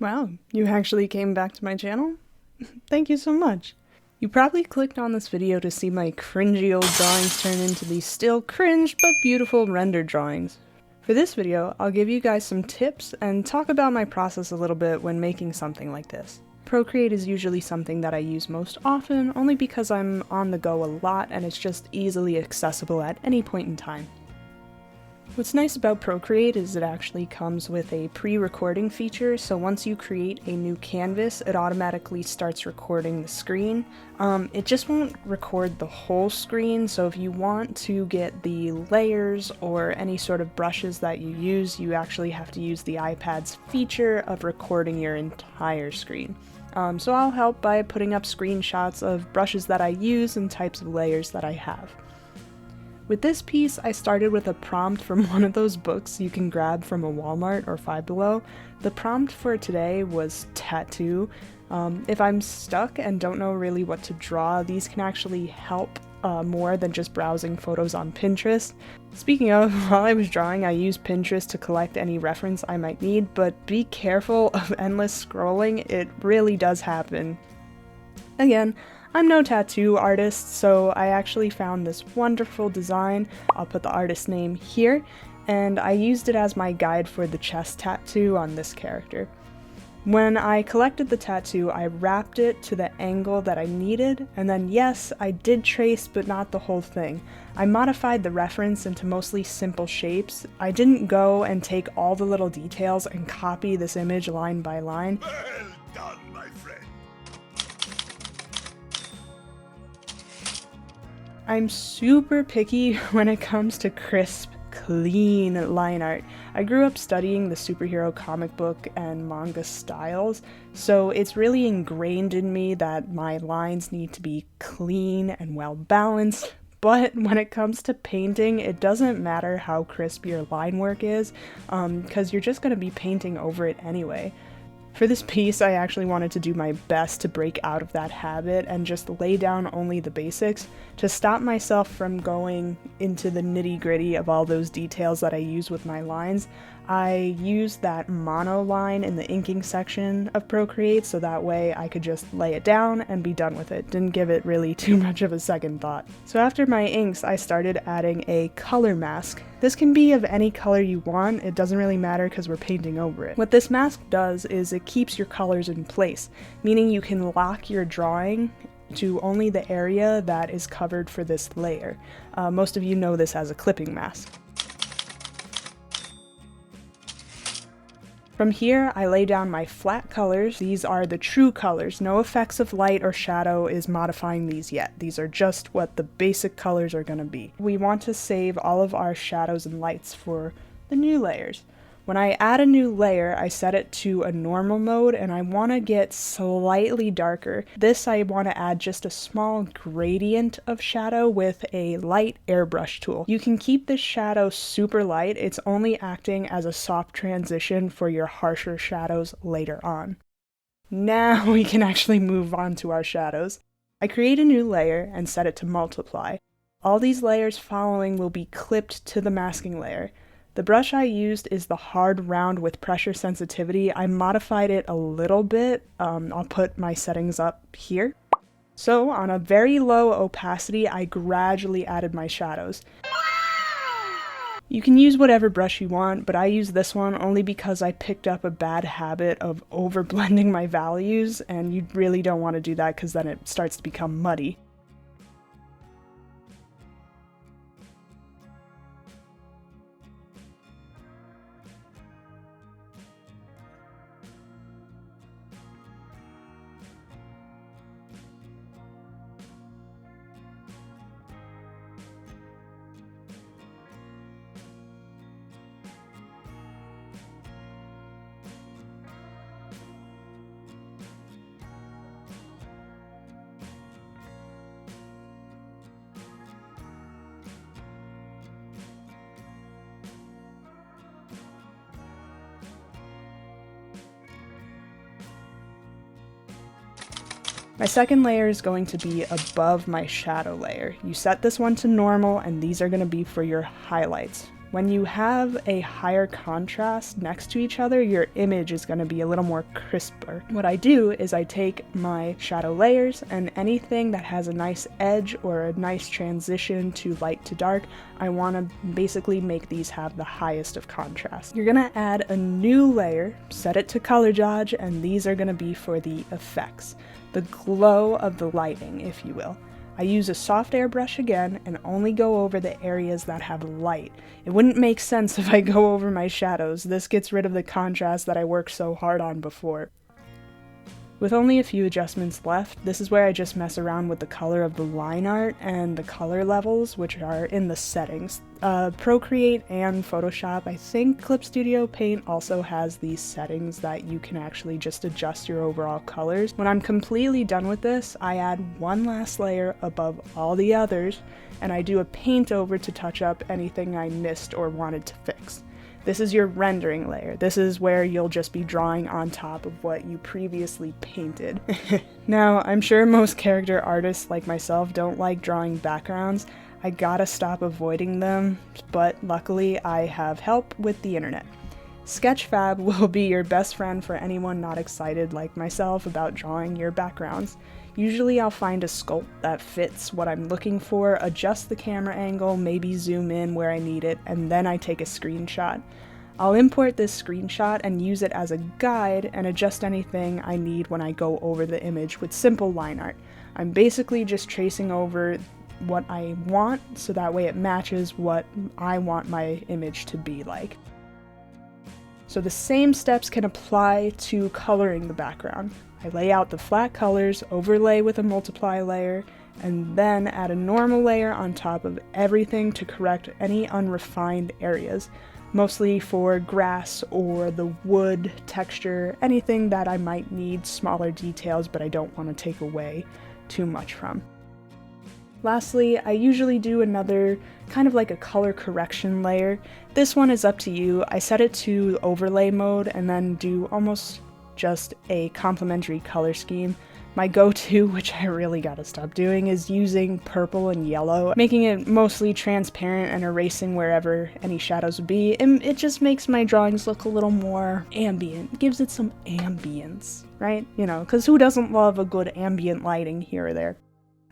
Wow, you actually came back to my channel? Thank you so much. You probably clicked on this video to see my cringy old drawings turn into these still cringe but beautiful rendered drawings. For this video, I'll give you guys some tips and talk about my process a little bit when making something like this. Procreate is usually something that I use most often, only because I'm on the go a lot and it's just easily accessible at any point in time. What's nice about Procreate is it actually comes with a pre-recording feature, so once you create a new canvas, it automatically starts recording the screen. It just won't record the whole screen, so if you want to get the layers or any sort of brushes that you use, you actually have to use the iPad's feature of recording your entire screen. So I'll help by putting up screenshots of brushes that I use and types of layers that I have. With this piece, I started with a prompt from one of those books you can grab from a Walmart or Five Below. The prompt for today was tattoo. If I'm stuck and don't know really what to draw, these can actually help more than just browsing photos on Pinterest. Speaking of, while I was drawing, I used Pinterest to collect any reference I might need, but be careful of endless scrolling, it really does happen. Again, I'm no tattoo artist, so I actually found this wonderful design. I'll put the artist's name here, and I used it as my guide for the chest tattoo on this character. When I collected the tattoo, I wrapped it to the angle that I needed, and then yes, I did trace, but not the whole thing. I modified the reference into mostly simple shapes. I didn't go and take all the little details and copy this image line by line. Well done, my friend. I'm super picky when it comes to crisp, clean line art. I grew up studying the superhero comic book and manga styles, so it's really ingrained in me that my lines need to be clean and well balanced. But when it comes to painting, it doesn't matter how crisp your line work is, because you're just going to be painting over it anyway. For this piece, I actually wanted to do my best to break out of that habit and just lay down only the basics to stop myself from going into the nitty-gritty of all those details that I use with my lines. I used that mono line in the inking section of Procreate so that way I could just lay it down and be done with it. Didn't give it really too much of a second thought. So after my inks, I started adding a color mask. This can be of any color you want, it doesn't really matter because we're painting over it. What this mask does is it keeps your colors in place, meaning you can lock your drawing to only the area that is covered for this layer. Most of you know this as a clipping mask. From here, I lay down my flat colors. These are the true colors. No effects of light or shadow is modifying these yet. These are just what the basic colors are going to be. We want to save all of our shadows and lights for the new layers. When I add a new layer, I set it to a normal mode and I want to get slightly darker. This I want to add just a small gradient of shadow with a light airbrush tool. You can keep this shadow super light, it's only acting as a soft transition for your harsher shadows later on. Now we can actually move on to our shadows. I create a new layer and set it to multiply. All these layers following will be clipped to the masking layer. The brush I used is the hard round with pressure sensitivity. I modified it a little bit. I'll put my settings up here. So on a very low opacity, I gradually added my shadows. You can use whatever brush you want, but I use this one only because I picked up a bad habit of over blending my values, and you really don't want to do that because then it starts to become muddy. My second layer is going to be above my shadow layer. You set this one to normal and these are going to be for your highlights. When you have a higher contrast next to each other, your image is going to be a little more crisper. What I do is I take my shadow layers, and anything that has a nice edge or a nice transition to light to dark, I want to basically make these have the highest of contrast. You're going to add a new layer, set it to color dodge, and these are going to be for the effects, the glow of the lighting, if you will. I use a soft airbrush again and only go over the areas that have light. It wouldn't make sense if I go over my shadows. This gets rid of the contrast that I worked so hard on before. With only a few adjustments left, this is where I just mess around with the color of the line art and the color levels, which are in the settings. Procreate and Photoshop, I think Clip Studio Paint also has these settings that you can actually just adjust your overall colors. When I'm completely done with this, I add one last layer above all the others, and I do a paint over to touch up anything I missed or wanted to fix. This is your rendering layer. This is where you'll just be drawing on top of what you previously painted. Now, I'm sure most character artists like myself don't like drawing backgrounds. I gotta stop avoiding them, but luckily I have help with the internet. Sketchfab will be your best friend for anyone not excited like myself about drawing your backgrounds. Usually I'll find a sculpt that fits what I'm looking for, adjust the camera angle, maybe zoom in where I need it, and then I take a screenshot. I'll import this screenshot and use it as a guide and adjust anything I need when I go over the image with simple line art. I'm basically just tracing over what I want so that way it matches what I want my image to be like. So the same steps can apply to coloring the background. I lay out the flat colors, overlay with a multiply layer, and then add a normal layer on top of everything to correct any unrefined areas, mostly for grass or the wood texture, anything that I might need smaller details but I don't want to take away too much from. Lastly, I usually do another kind of like a color correction layer. This one is up to you. I set it to overlay mode and then do almost just a complementary color scheme. My go-to, which I really gotta stop doing, is using purple and yellow, making it mostly transparent and erasing wherever any shadows would be, and it just makes my drawings look a little more ambient. It gives it some ambience, right? You know, because who doesn't love a good ambient lighting here or there?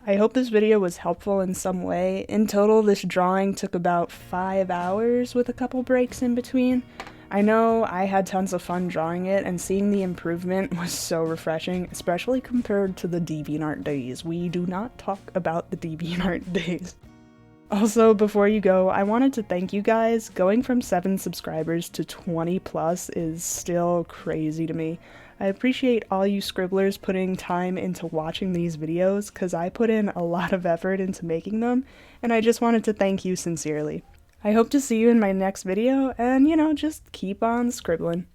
I hope this video was helpful in some way. In total, this drawing took about 5 hours with a couple breaks in between. I know I had tons of fun drawing it, and seeing the improvement was so refreshing, especially compared to the DeviantArt days. We do not talk about the DeviantArt days. Also, before you go, I wanted to thank you guys. Going from 7 subscribers to 20 plus is still crazy to me. I appreciate all you scribblers putting time into watching these videos, because I put in a lot of effort into making them, and I just wanted to thank you sincerely. I hope to see you in my next video, and you know, just keep on scribbling.